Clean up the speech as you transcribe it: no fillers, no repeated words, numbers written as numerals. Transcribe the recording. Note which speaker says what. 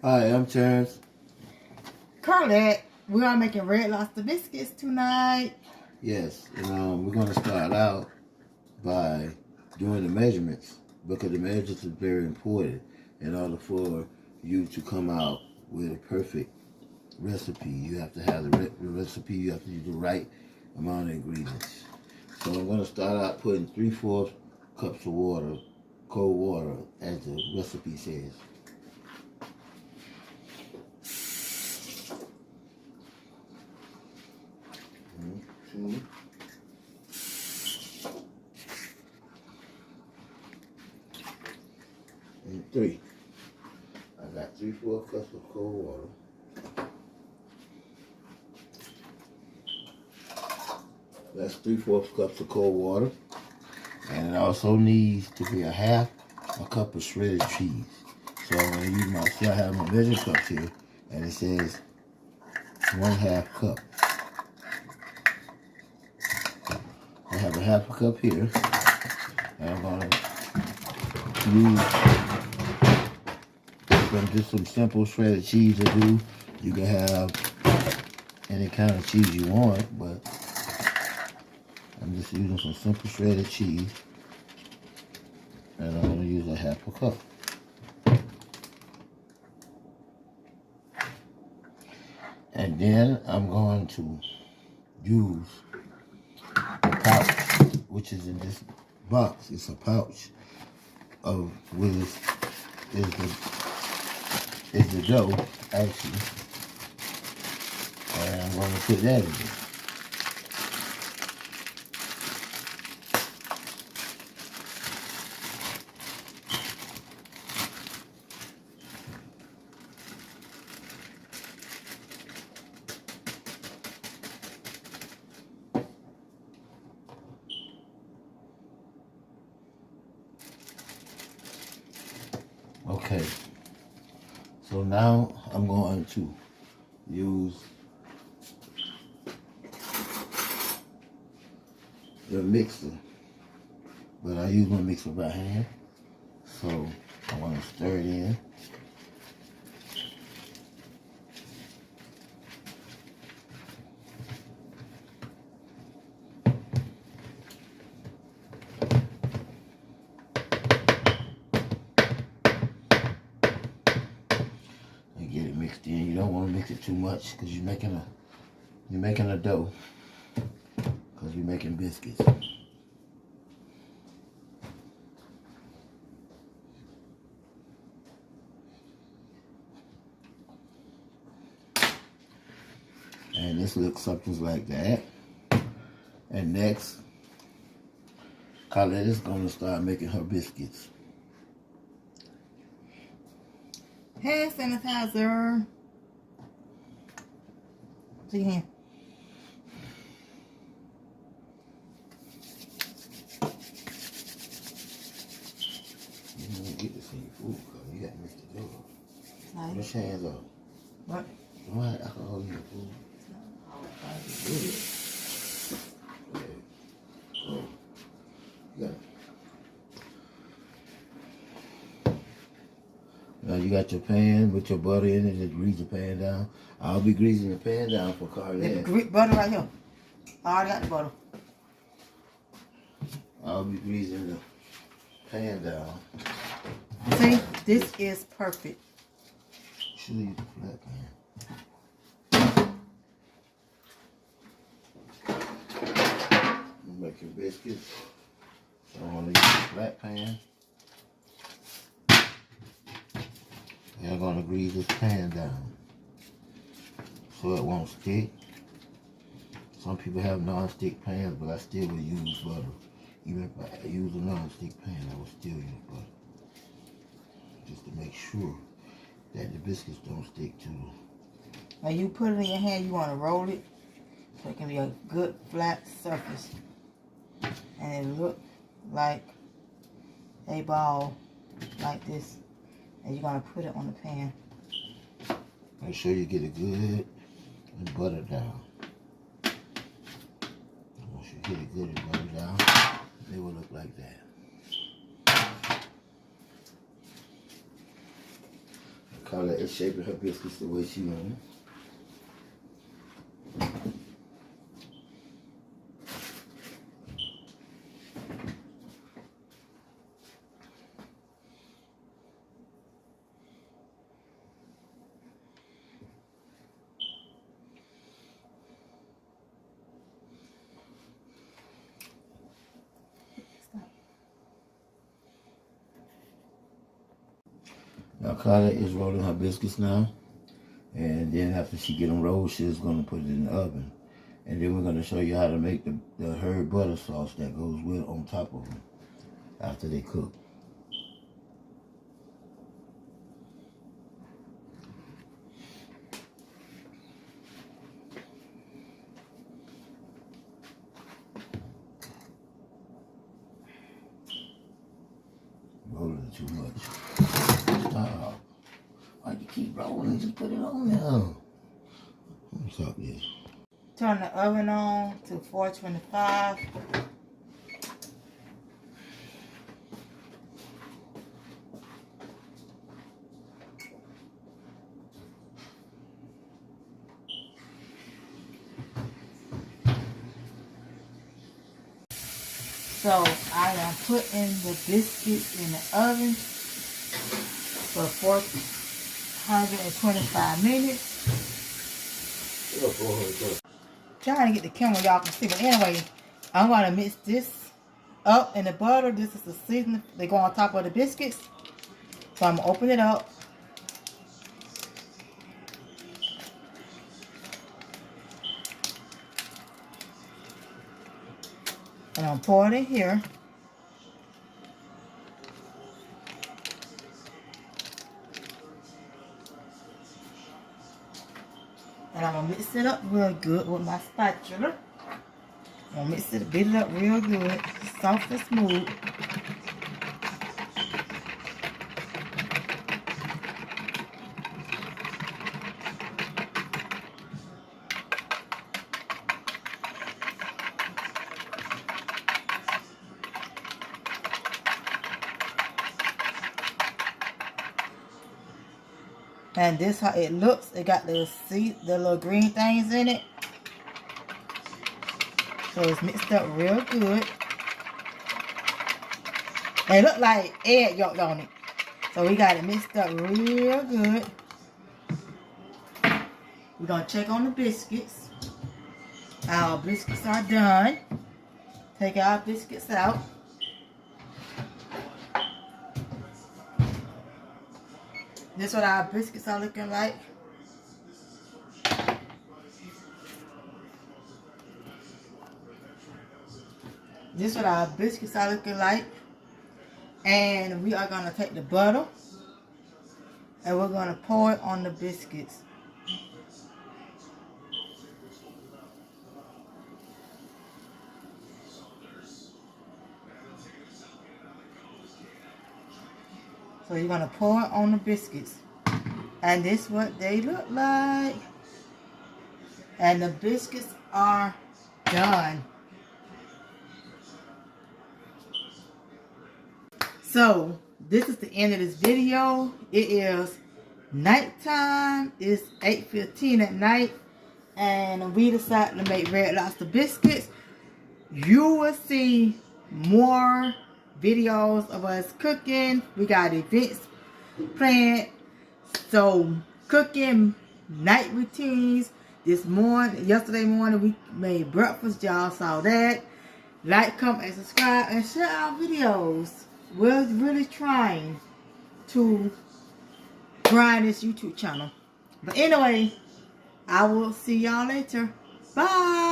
Speaker 1: Hi, I'm Terrence.
Speaker 2: Carlette, we are making red lobster biscuits tonight.
Speaker 1: Yes, and we're going to start out by doing the measurements because the measurements is very important in order for you to come out with a perfect recipe. You have to have the recipe, you have to use the right amount of ingredients. So I'm going to start out putting 3/4 cups of water, cold water, as the recipe says. Two, and 3. I got 3/4 cups of cold water. That's 3/4 cups of cold water. And it also needs to be a cup of shredded cheese. So I'm going to use I have my measuring cups here, and it says 1/2 cup. I have a 1/2 cup here, and I'm going to do some simple shredded cheese to do. You can have any kind of cheese you want, but I'm just using some simple shredded cheese, and I'm going to use a 1/2 cup. And then I'm going to use a pouch, which is in this box. It's a pouch of is the dough, actually. And I'm going to put that in there. Okay, so now I'm going to use the mixer, but I use my mixer by hand, so I want to stir it in. Get it mixed in. You don't want to mix it too much because you're making a dough, because you're making biscuits. And this looks something like that. And next, Colette is going to start making her biscuits.
Speaker 2: Hand sanitizer. See your hand.
Speaker 1: You don't want to get this in your food cup. You got to mix the dough up.
Speaker 2: Nice.
Speaker 1: Wash your hands off.
Speaker 2: What?
Speaker 1: Don't have alcohol in your food. Good. Okay. So, you got it. Now you got your pan with your butter in it, just grease the pan down. I'll be greasing the pan down for Carlette.
Speaker 2: The butter right here. I already got the butter.
Speaker 1: I'll be greasing the pan down.
Speaker 2: See, this is perfect.
Speaker 1: Should use the flat pan. I'm making biscuits, so I'm going to use the flat pan. And I'm going to grease this pan down so it won't stick. Some people have non-stick pans, but I still will use butter. Even if I use a non-stick pan, I will still use butter. Just to make sure that the biscuits don't stick to them.
Speaker 2: Now you put it in your hand, you want to roll it so it can be a good flat surface. And it look like a ball like this. And you're going to put it on the pan.
Speaker 1: Make sure you get it good and butter down. Once you get it good and butter down, it will look like that. Carla is shaping her biscuits the way she wants. Now Carla is rolling her biscuits now. And then after she get them rolled, she's going to put it in the oven. And then we're going to show you how to make the herb butter sauce that goes with on top of them after they cook. Rolling too much. Stop. Why'd you keep rolling? Just put it on there. Let me stop this.
Speaker 2: Turn the oven on to 425. So I am putting the biscuits in the oven for 425 minutes. Trying to get the camera y'all can see, but anyway, I'm going to mix this up in the butter. This is the seasoning. They go on top of the biscuits. So I'm going to open it up. And I'm pouring it in here. And I'm going to mix it up real good with my spatula. I'm going to mix it, beat it up real good, soft and smooth. And this how it looks. It got the little green things in it. So it's mixed up real good. And it look like egg yolk on it. So we got it mixed up real good. We're gonna check on the biscuits. Our biscuits are done. Take our biscuits out. This is what our biscuits are looking like. This is what our biscuits are looking like. And we are going to take the butter and we're going to pour it on the biscuits. So you're going to pour it on the biscuits. And this is what they look like. And the biscuits are done. So this is the end of this video. It is nighttime. It's 8:15 at night. And we decided to make red lobster biscuits. You will see more videos of us cooking. We got events planned. So cooking, night routines. Yesterday morning we made breakfast. Y'all saw that. Like, comment, and subscribe, and share our videos. We're really trying to grind this YouTube channel. But anyway, I will see y'all later. Bye.